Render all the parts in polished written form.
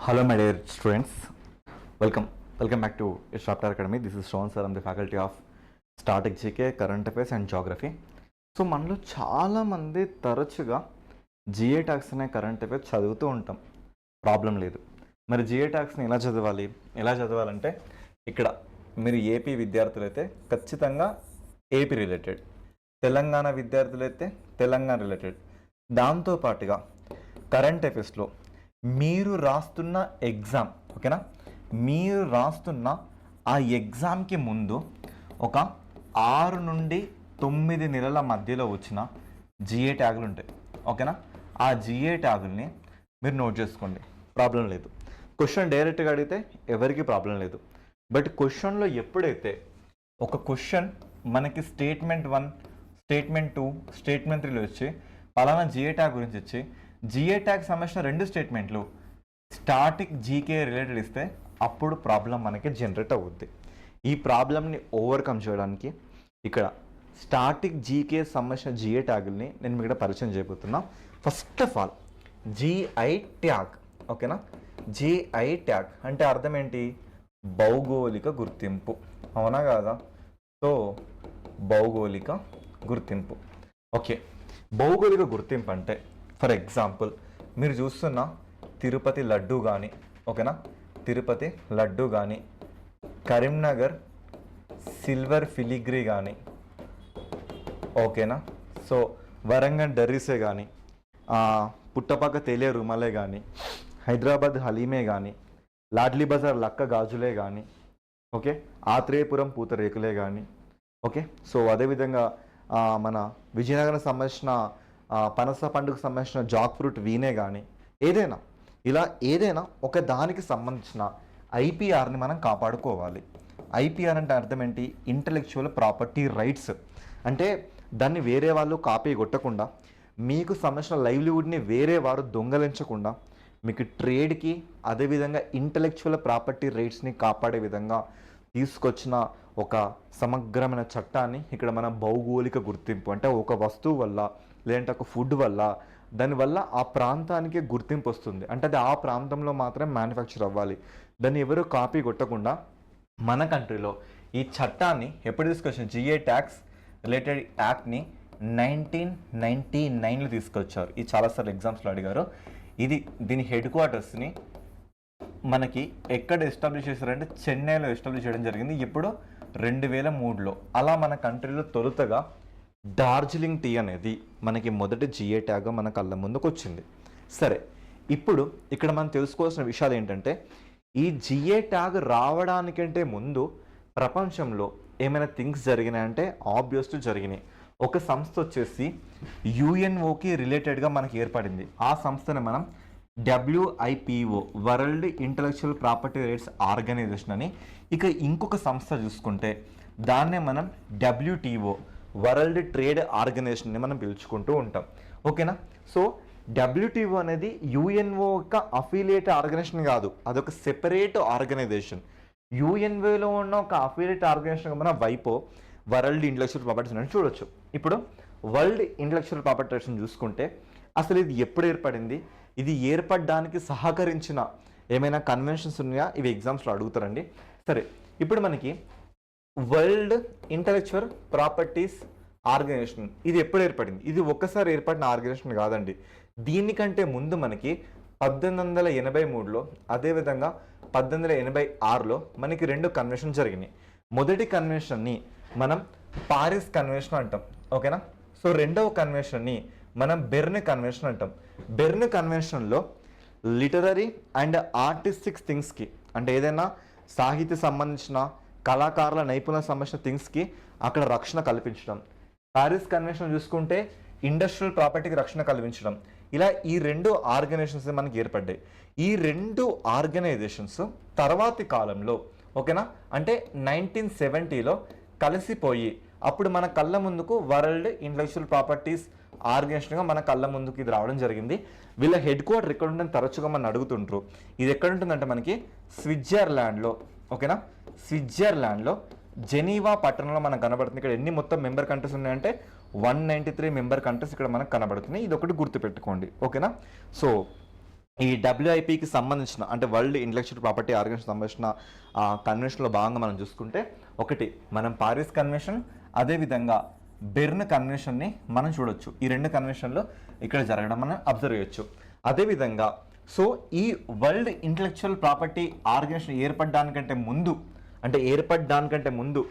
Hello, my dear students. Welcome back to Shopper Academy. This is Sean sir. I'm the faculty of Static GK, Current Affairs and Geography. So మనలో చాలామంది తరచుగా GA tax అనే current affairs చదువుతూ ఉంటాం, problem లేదు. మరి GA ట్యాక్స్ని ఎలా చదవాలంటే ఇక్కడ మీరు ఏపీ విద్యార్థులైతే ఖచ్చితంగా ఏపీ రిలేటెడ్, తెలంగాణ విద్యార్థులైతే తెలంగాణ రిలేటెడ్, దాంతోపాటుగా కరెంట్ అఫైర్స్లో మీరు రాస్తున్న ఎగ్జామ్, ఓకేనా, మీరు రాస్తున్న ఆ ఎగ్జామ్కి ముందు ఒక 6 నుండి 9 నెలల మధ్యలో వచ్చిన జిఏ ట్యాగులు ఉంటాయి, ఓకేనా. ఆ జిఏ ట్యాగుల్ని మీరు నోట్ చేసుకోండి, ప్రాబ్లం లేదు. క్వశ్చన్ డైరెక్ట్గా అడిగితే ఎవరికి ప్రాబ్లం లేదు. బట్ క్వశ్చన్లో ఎప్పుడైతే ఒక క్వశ్చన్ మనకి స్టేట్మెంట్ 1, స్టేట్మెంట్ 2, స్టేట్మెంట్ 3లో వచ్చి పలానా జిఏ ట్యాగ్ గురించి వచ్చి జిఏ ట్యాగ్ సంబంధించిన 2 స్టేట్మెంట్లు స్టాటిక్ జీకే రిలేటెడ్ ఇస్తే అప్పుడు ప్రాబ్లం మనకి జనరేట్ అవుద్ది. ఈ ప్రాబ్లమ్ని ఓవర్కమ్ చేయడానికి ఇక్కడ స్టాటిక్ జీకే సంబంధించిన జిఏ ట్యాగుల్ని నేను మీకు పరిచయం చేయబోతున్నా. First of all GI tag, ఓకేనా. జిఐ ట్యాగ్ అంటే అర్థం ఏంటి? భౌగోళిక గుర్తింపు, అవునా కాదా? సో భౌగోళిక గుర్తింపు, ఓకే. భౌగోళిక గుర్తింపు అంటే ఫర్ ఎగ్జాంపుల్ మీరు చూస్తున్న తిరుపతి లడ్డు కానీ, ఓకేనా, తిరుపతి లడ్డు కానీ, కరీంనగర్ సిల్వర్ ఫిలిగ్రీ కానీ, ఓకేనా. సో వరంగల్ డర్రీసే కానీ, పుట్టపక్క తేలే రుమలే కానీ, హైదరాబాద్ హలీమే కానీ, లాడ్లీ బజార్ లక్క గాజులే కానీ, ఓకే, ఆత్రేయపురం పూతరేకులే కానీ, ఓకే. సో అదేవిధంగా మన విజయనగరం సంబంధించిన పనస పండుగకు సంబంధించిన జాక్ ఫ్రూట్ వీనే కానీ, ఏదైనా ఒక దానికి సంబంధించిన ఐపీఆర్ని మనం కాపాడుకోవాలి. ఐపీఆర్ అంటే అర్థం ఏంటి? Intellectual property rights. అంటే దాన్ని వేరే వాళ్ళు కాపీ కొట్టకుండా, మీకు సంబంధించిన లైవ్లీవుడ్ని వేరే వారు దొంగలించకుండా, మీకు ట్రేడ్కి అదేవిధంగా ఇంటలెక్చువల్ ప్రాపర్టీ రైట్స్ని కాపాడే విధంగా తీసుకొచ్చిన ఒక సమగ్రమైన చట్టాన్ని ఇక్కడ మన భౌగోళిక గుర్తింపు అంటే ఒక వస్తువు వల్ల లేదంటే ఒక ఫుడ్ వల్ల దానివల్ల ఆ ప్రాంతానికి గుర్తింపు వస్తుంది. అంటే అది ఆ ప్రాంతంలో మాత్రమే మ్యానుఫ్యాక్చర్ అవ్వాలి, దాన్ని ఎవరు కాపీ కొట్టకుండా మన కంట్రీలో ఈ చట్టాన్ని ఎప్పుడు తీసుకొచ్చిన జిఏ ట్యాక్స్ రిలేటెడ్ యాక్ట్ని 1999లో తీసుకొచ్చారు. ఇది చాలాసార్లు ఎగ్జామ్స్లో అడిగారు. దీని హెడ్ క్వార్టర్స్ని మనకి ఎక్కడ ఎస్టాబ్లిష్ చేశారంటే చెన్నైలో ఎస్టాబ్లిష్ చేయడం జరిగింది, ఇప్పుడు 2003లో. అలా మన కంట్రీలో తొలుతగా డార్జిలింగ్ టీ అనేది మనకి మొదటి జిఏ ట్యాగ్ మన కళ్ళ ముందుకు వచ్చింది. సరే, ఇప్పుడు ఇక్కడ మనం తెలుసుకోవాల్సిన విషయాలు ఏంటంటే ఈ జిఏ ట్యాగ్ రావడానికంటే ముందు ప్రపంచంలో ఏమైనా థింగ్స్ జరిగినాయంటే ఆబ్వియస్లీ జరిగినాయి. ఒక సంస్థ వచ్చేసి యుఎన్ఓకి రిలేటెడ్గా మనకి ఏర్పడింది. ఆ సంస్థని మనం WIPO, world intellectual property rights organisation అని. ఇక ఇంకొక సంస్థ చూసుకుంటే దాన్నే మనం WTO, వరల్డ్ ట్రేడ్ ఆర్గనైజేషన్ని మనం పిలుచుకుంటూ ఉంటాం, ఓకేనా. సో WTO అనేది యుఎన్ఓ యొక్క అఫిలియేట్ ఆర్గనైజేషన్ కాదు, అదొక సెపరేట్ ఆర్గనైజేషన్. యుఎన్ఓలో ఉన్న ఒక అఫిలియేట్ ఆర్గనైజేషన్ మన వైపో వరల్డ్ ఇంటలెక్చువల్ ప్రాపర్టీస్ అని చూడొచ్చు. ఇప్పుడు వరల్డ్ ఇంటలెక్చువల్ ప్రాపర్టీ రైట్స్ చూసుకుంటే అసలు ఇది ఎప్పుడు ఏర్పడింది, ఇది ఏర్పడడానికి సహకరించిన ఏమైనా కన్వెన్షన్స్ ఉన్నాయా, ఇవి ఎగ్జామ్స్లో అడుగుతారండి. సరే, ఇప్పుడు మనకి వరల్డ్ ఇంటలెక్చువల్ ప్రాపర్టీస్ ఆర్గనైజేషన్ ఇది ఎప్పుడు ఏర్పడింది? ఇది ఒక్కసారి ఏర్పడిన ఆర్గనైజేషన్ కాదండి. దీనికంటే ముందు మనకి 1883లో అదేవిధంగా 1886లో మనకి 2 కన్వెన్షన్ జరిగినాయి. మొదటి కన్వెన్షన్ని మనం పారిస్ కన్వెన్షన్ అంటాం, ఓకేనా. సో రెండవ కన్వెన్షన్ని మనం బెర్న్ కన్వెన్షన్ అంటాం. బెర్న్ కన్వెన్షన్లో లిటరరీ అండ్ ఆర్టిస్టిక్ థింగ్స్కి, అంటే ఏదైనా సాహిత్య సంబంధించిన కళాకారుల నైపుణ్యం సంబంధించిన థింగ్స్కి అక్కడ రక్షణ కల్పించడం. పారిస్ కన్వెన్షన్ చూసుకుంటే ఇండస్ట్రియల్ ప్రాపర్టీకి రక్షణ కల్పించడం. ఇలా ఈ 2 ఆర్గనైజేషన్స్ మనకి ఏర్పడ్డాయి. ఈ 2 ఆర్గనైజేషన్స్ తర్వాతి కాలంలో, ఓకేనా, అంటే 1970లో కలిసిపోయి అప్పుడు మన కళ్ళ ముందుకు వరల్డ్ ఇంటలెక్చువల్ ప్రాపర్టీస్ ఆర్గనైజేషన్గా మన కళ్ళ ముందుకు ఇది రావడం జరిగింది. వీళ్ళ హెడ్ క్వార్టర్ ఎక్కడ ఉంటుందని తరచుగా మనం అడుగుతుంటారు. ఇది ఎక్కడ ఉంటుందంటే మనకి స్విట్జర్లాండ్లో, ఓకేనా. స్విట్జర్లాండ్లో జెనీవా పట్టణంలో మనకు కనబడుతుంది. ఇక్కడ ఎన్ని మొత్తం మెంబర్ కంట్రీస్ ఉన్నాయంటే 193 మెంబర్ కంట్రీస్ ఇక్కడ మనకు కనబడుతున్నాయి. ఇది ఒకటి గుర్తుపెట్టుకోండి, ఓకేనా. సో ఈ డబ్ల్యూఐపికి సంబంధించిన అంటే వరల్డ్ ఇంటలెక్చువల్ ప్రాపర్టీ ఆర్గనైజేషన్ సంబంధించిన కన్వెన్షన్లో భాగంగా మనం చూసుకుంటే ఒకటి మనం పారిస్ కన్వెన్షన్, అదేవిధంగా బెర్న్ కన్వెన్షన్ని మనం చూడొచ్చు. ఈ రెండు కన్వెన్షన్లు ఇక్కడ జరగడం మనం అబ్జర్వ్ చేయొచ్చు. అదేవిధంగా సో ఈ వరల్డ్ ఇంటలెక్చువల్ ప్రాపర్టీ ఆర్గనైజేషన్ ఏర్పడడానికంటే ముందు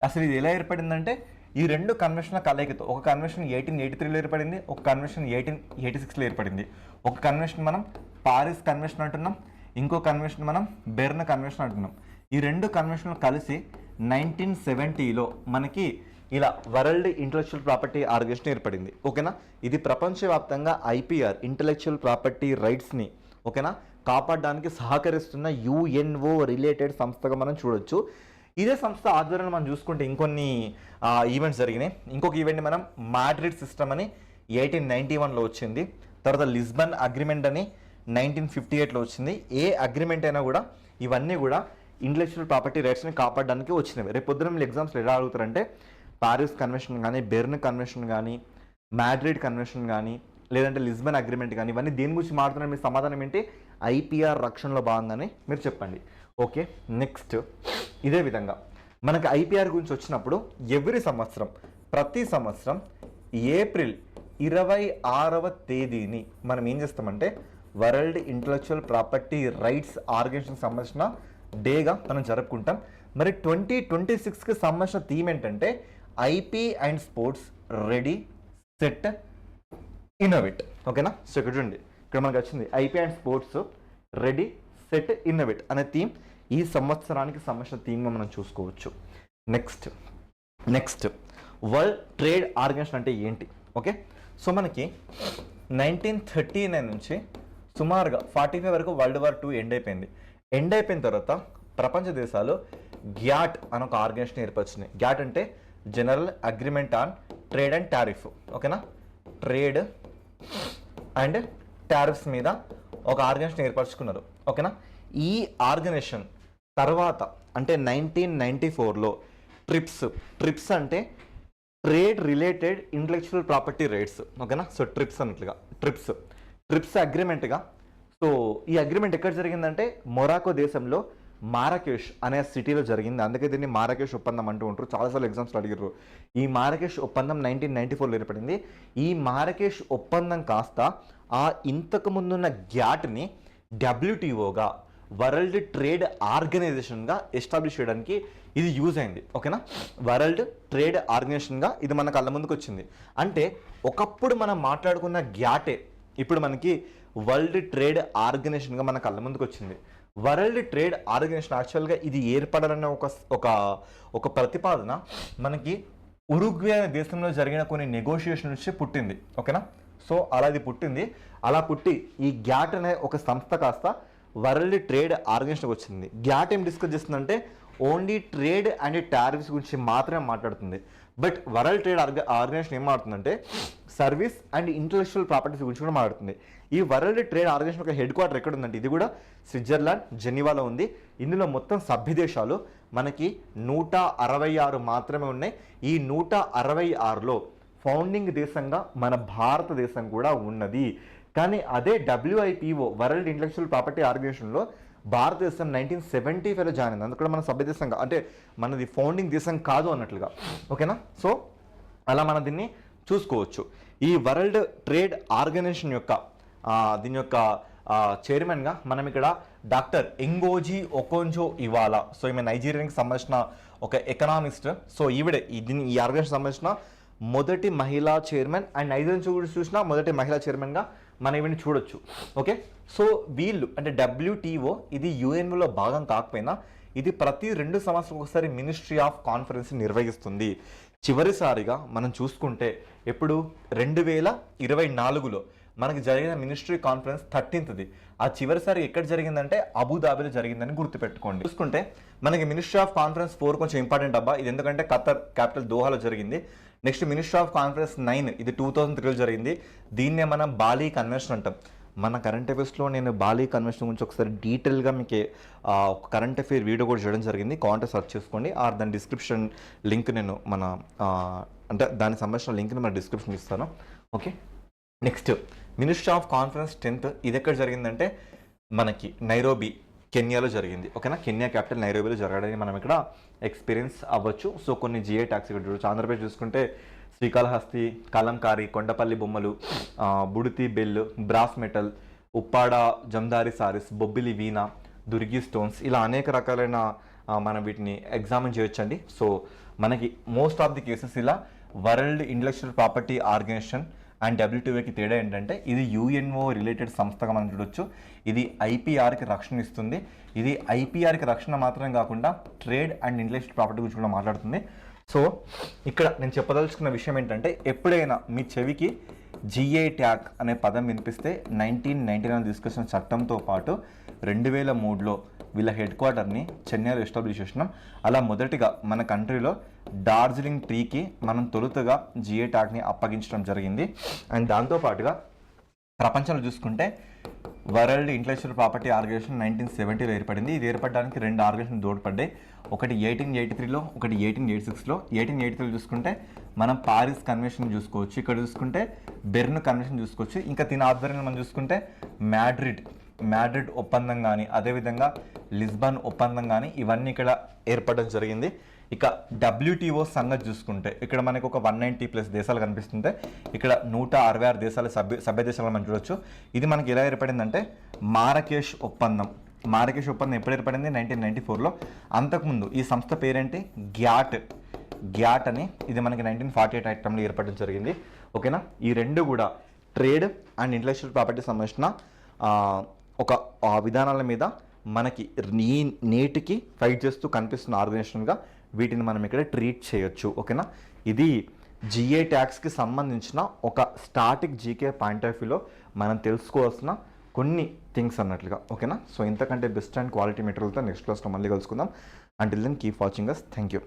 అసలు ఇది ఎలా ఏర్పడిందంటే ఈ రెండు కన్వెన్షన్ల కలయికతో, ఒక కన్వెన్షన్ 1883లో ఏర్పడింది, ఒక కన్వెన్షన్ 1886లో ఏర్పడింది. ఒక కన్వెన్షన్ మనం పారిస్ కన్వెన్షన్ అంటున్నాం, ఇంకో కన్వెన్షన్ మనం బెర్న్ కన్వెన్షన్ అంటున్నాం. ఈ రెండు కన్వెన్షన్లు కలిసి 1970లో మనకి ఇలా వరల్డ్ ఇంటలెక్చువల్ ప్రాపర్టీ ఆర్గనైజేషన్ ఏర్పడింది. ఓకేనా, ఇది ప్రపంచవ్యాప్తంగా ఐపీఆర్ ఇంటలెక్చువల్ ప్రాపర్టీ రైట్స్ని ఓకేనా కాపాడడానికి సహకరిస్తున్న యుఎన్ఓ రిలేటెడ్ సంస్థగా మనం చూడొచ్చు. ఇదే సంస్థ ఆధ్వర్యంలో మనం చూసుకుంటే ఇంకొన్ని ఈవెంట్స్ జరిగినాయి. ఇంకొక ఈవెంట్ మనం మాడ్రిడ్ సిస్టమ్ అని 1891లో వచ్చింది. తర్వాత లిస్బన్ అగ్రిమెంట్ అని 1958లో వచ్చింది. ఏ అగ్రిమెంట్ అయినా కూడా ఇవన్నీ కూడా ఇంటలెక్చువల్ ప్రాపర్టీ రైట్స్ని కాపాడడానికి వచ్చినవి. రేపు పొద్దున మీరు ఎగ్జామ్స్లో ఎలా అడుగుతారంటే పారిస్ కన్వెన్షన్ కానీ, బెర్న్ కన్వెన్షన్ కానీ, మాడ్రిడ్ కన్వెన్షన్ కానీ, లేదంటే లిస్బన్ అగ్రిమెంట్ కానీ, ఇవన్నీ దేని గురించి మాట్లాడుతున్నారు, మీ సమాధానం ఏంటి? ఐపీఆర్ రక్షణలో భాగంగానే మీరు చెప్పండి. ఓకే, నెక్స్ట్ ఇదే విధంగా మనకు ఐపీఆర్ గురించి వచ్చినప్పుడు ప్రతి సంవత్సరం ఏప్రిల్ 26వ తేదీని మనం ఏం చేస్తామంటే world intellectual property rights organisation సంబంధించిన డేగా మనం జరుపుకుంటాం. మరి 2026కి సంబంధించిన థీమ్ ఏంటంటే IP and sports ready set innovate. ఓకేనా, సో ఇక్కడ చూడండి, ఇక్కడ మనకు వచ్చింది IP and sports ready set innovate అనే థీమ్ ఈ సంవత్సరానికి సంబంధించిన థీమ్గా మనం చూసుకోవచ్చు. నెక్స్ట్ వరల్డ్ ట్రేడ్ ఆర్గనైజేషన్ అంటే ఏంటి? ఓకే, సో మనకి 1939 నుంచి సుమారుగా 45 వరకు వరల్డ్ వార్ 2 ఎండ్ అయిపోయిన తర్వాత ప్రపంచ దేశాలు గ్యాట్ అని ఒక ఆర్గనైజేషన్ ఏర్పరిచినాయి. గ్యాట్ అంటే general agreement on trade and tariff. ఓకేనా, ట్రేడ్ అండ్ టారిఫ్స్ మీద ఒక ఆర్గనైజేషన్ ఏర్పరచుకున్నారు. ఓకేనా, ఈ ఆర్గనైజేషన్ తర్వాత అంటే 1994లో ట్రిప్స్ అంటే trade related intellectual property rights. ఓకేనా, సో ట్రిప్స్ అన్నట్లుగా ట్రిప్స్ అగ్రిమెంట్గా. సో ఈ అగ్రిమెంట్ ఎక్కడ జరిగిందంటే మొరాకో దేశంలో మారకేష్ అనే సిటీలో జరిగింది. అందుకే దీన్ని మారకేష్ ఒప్పందం అంటూ ఉంటారు. చాలాసార్లు ఎగ్జామ్స్లో అడిగారు. ఈ మారకేష్ ఒప్పందం 1994లో ఏర్పడింది. ఈ మారకేష్ ఒప్పందం కాస్త ఆ ఇంతకు ముందున్న గ్యాట్ని WTOగా వరల్డ్ ట్రేడ్ ఆర్గనైజేషన్గా ఎస్టాబ్లిష్ చేయడానికి ఇది యూజ్ అయింది. ఓకేనా, వరల్డ్ ట్రేడ్ ఆర్గనైజేషన్గా ఇది మన కళ్ళ ముందుకు వచ్చింది. అంటే ఒకప్పుడు మనం మాట్లాడుకున్న గ్యాటే ఇప్పుడు మనకి వరల్డ్ ట్రేడ్ ఆర్గనైజేషన్గా మన కళ్ళ ముందుకు వచ్చింది. వరల్డ్ ట్రేడ్ ఆర్గనైజేషన్ యాక్చువల్గా ఇది ఏర్పడాలన్న ఒక ప్రతిపాదన మనకి ఉరుగ్వే అనే దేశంలో జరిగిన కొన్ని నెగోషియేషన్ నుంచి పుట్టింది. ఓకేనా, సో అలా ఇది పుట్టింది. అలా పుట్టి ఈ గ్యాట్ అనే ఒక సంస్థ కాస్త వరల్డ్ ట్రేడ్ ఆర్గనైజేషన్కి వచ్చింది. గ్యాట్ ఏం డిస్కస్ చేస్తుందంటే ఓన్లీ ట్రేడ్ అండ్ టారిఫ్స్ గురించి మాత్రమే మాట్లాడుతుంది. బట్ వరల్డ్ ట్రేడ్ ఆర్గనైజేషన్ ఏం మాట్లాడుతుందంటే సర్వీస్ అండ్ ఇంటలెక్చువల్ ప్రాపర్టీస్ గురించి కూడా మాట్లాడుతుంది. ఈ వరల్డ్ ట్రేడ్ ఆర్గనైజేషన్ ఒక హెడ్ క్వార్టర్ ఎక్కడ ఉందంటే ఇది కూడా స్విట్జర్లాండ్ జెనీవాలో ఉంది. ఇందులో మొత్తం సభ్య దేశాలు మనకి 166 మాత్రమే ఉన్నాయి. ఈ 166లో ఫౌండింగ్ దేశంగా మన భారతదేశం కూడా ఉన్నది. కానీ అదే WIPO వరల్డ్ ఇంటలెక్చువల్ ప్రాపర్టీ ఆర్గనైజేషన్లో భారతదేశం 1975లో జాయిన్ అయింది. అందుకని మన సభ్య దేశంగా అంటే మనది ఫౌండింగ్ దేశం కాదు అన్నట్లుగా. ఓకేనా, సో అలా మనం దీన్ని చూసుకోవచ్చు. ఈ వరల్డ్ ట్రేడ్ ఆర్గనైజేషన్ యొక్క దీని యొక్క చైర్మన్గా మనం ఇక్కడ డాక్టర్ ఎంగోజీ ఒకోంజో ఇవాలా. సో ఈమె నైజీరియాకి సంబంధించిన ఒక ఎకనామిస్ట్. సో ఈవిడే ఈ ఆర్గనైజేషన్ సంబంధించిన మొదటి మహిళా చైర్మన్ అండ్ నైజీరియా చూసిన మొదటి మహిళా చైర్మన్గా మనం ఇవన్నీ చూడొచ్చు. ఓకే, సో వీళ్ళు అంటే WTO ఇది UNOలో భాగం కాకపోయినా ఇది ప్రతి 2 సంవత్సరాలకు ఒకసారి మినిస్ట్రీ ఆఫ్ కాన్ఫరెన్స్ నిర్వహిస్తుంది. చివరిసారిగా మనం చూసుకుంటే ఎప్పుడు 2024లో మనకి జరిగిన మినిస్ట్రీ కాన్ఫరెన్స్ 13th. ఆ చివరిసారి ఎక్కడ జరిగిందంటే అబుదాబిలో జరిగిందని గుర్తుపెట్టుకోండి. చూసుకుంటే మనకి మినిస్ట్రీ ఆఫ్ కాన్ఫరెన్స్ 4 కొంచెం ఇంపార్టెంట్ అబ్బా. ఇది ఎందుకంటే ఖతర్ క్యాపిటల్ దోహాలో జరిగింది. నెక్స్ట్ మినిస్ట్రీ ఆఫ్ కాన్ఫరెన్స్ 9 ఇది 2003లో జరిగింది. దీన్నే మనం బాలీ కన్వెన్షన్ అంటాం. మన కరెంట్ అఫేర్స్లో నేను బాలీ కన్వెన్షన్ గురించి ఒకసారి డీటెయిల్గా మీకు ఒక కరెంట్ అఫేర్ వీడియో కూడా చేయడం జరిగింది. కావాలంటే సెర్చ్ చేసుకోండి. దాని డిస్క్రిప్షన్ లింక్ నేను అంటే దానికి సంబంధించిన లింక్ని మన డిస్క్రిప్షన్ ఇస్తాను. Okay. Next ministry of conference 10th ఇది ఎక్కడ జరిగిందంటే మనకి నైరోబీ కెన్యాలో జరిగింది. ఓకేనా, కెన్యా క్యాపిటల్ నైరోబీలో జరగడానికి మనం ఇక్కడ ఎక్స్పీరియన్స్ అవ్వచ్చు. సో కొన్ని జిఐ ట్యాక్స్ ఇక్కడ చూడవచ్చు. ఆంధ్రప్రదేశ్ చూసుకుంటే శ్రీకాళహస్తి, కలంకారీ, కొండపల్లి బొమ్మలు, Budithi bell, brass metal, Uppada Jamdani saris, Bobbili Veena, Durgi stones, ఇలా అనేక రకాలైన మనం వీటిని ఎగ్జామిన్ చేయొచ్చండి. సో మనకి మోస్ట్ ఆఫ్ ది కేసెస్ ఇలా world intellectual property organisation and WTOకి తేడా ఏంటంటే ఇది UNO రిలేటెడ్ సంస్థగా మనం చూడొచ్చు. ఇది IPRకి రక్షణ ఇస్తుంది. ఇది IPRకి రక్షణ మాత్రమే కాకుండా ట్రేడ్ అండ్ ఇంటలెక్చువల్ ప్రాపర్టీ గురించి కూడా మాట్లాడుతుంది. సో ఇక్కడ నేను చెప్పదలుచుకున్న విషయం ఏంటంటే ఎప్పుడైనా మీ చెవికి GI ట్యాగ్ అనే పదం వినిపిస్తే 1999 తీసుకొచ్చిన చట్టంతో పాటు 2003లో వీళ్ళ హెడ్ క్వార్టర్ని చెన్నైలో ఎస్టాబ్లిష్ చేసినాం. అలా మొదటిగా మన కంట్రీలో డార్జిలింగ్ ట్రీకి మనం తొలుతగా GI ట్యాగ్ని అప్పగించడం జరిగింది. అండ్ దాంతోపాటుగా ప్రపంచంలో చూసుకుంటే వరల్డ్ ఇంటలెక్చువల్ ప్రాపర్టీ ఆర్గనైజేషన్ 1970లో ఏర్పడింది. ఇది ఏర్పడడానికి 2 ఆర్గనైజేషన్ తోడ్పడ్డాయి. ఒకటి 1883లో, ఒకటి 1886లో. 1883 చూసుకుంటే మనం పారిస్ కన్వెన్షన్ చూసుకోవచ్చు, ఇక్కడ చూసుకుంటే బెర్న్ కన్వెన్షన్ చూసుకోవచ్చు. ఇంకా దీని ఆధ్వర్యంలో మనం చూసుకుంటే మ్యాడ్రిడ్ ఒప్పందం కానీ, అదేవిధంగా లిస్బన్ ఒప్పందం కానీ ఇవన్నీ ఇక్కడ ఏర్పడడం జరిగింది. ఇక WTO సంగతి చూసుకుంటే ఇక్కడ మనకు ఒక 190+ దేశాలు కనిపిస్తుంటాయి. ఇక్కడ 166 దేశాల సభ్య దేశాలు మనం చూడొచ్చు. ఇది మనకి ఎలా ఏర్పడిందంటే మారకేష్ ఒప్పందం ఎప్పుడు ఏర్పడింది? 1994లో. అంతకుముందు ఈ సంస్థ పేరేంటి? గ్యాట్ అని. ఇది మనకి 1948 యాక్టంలో ఏర్పడడం జరిగింది. ఓకేనా, ఈ రెండు కూడా ట్రేడ్ అండ్ ఇంటలెక్చువల్ ప్రాపర్టీ సంబంధించిన ఒక విధానాల మీద మనకి నేటికి ఫైట్ చేస్తూ కనిపిస్తున్న ఆర్గనైజేషన్గా వీటిని మనం ఇక్కడ ట్రీట్ చేయొచ్చు. ఓకేనా, ఇది GI ట్యాక్స్కి సంబంధించిన ఒక స్టాటిక్ జీకే పాయింట్ ఆఫ్ వ్యూలో మనం తెలుసుకోవాల్సిన కొన్ని థింగ్స్ అన్నట్లుగా. ఓకేనా, సో ఇంతకంటే బెస్ట్ అండ్ క్వాలిటీ మెటీరియల్తో నెక్స్ట్ క్లాస్లో మళ్ళీ కలుసుకుందాం. Until then keep watching us. Thank you.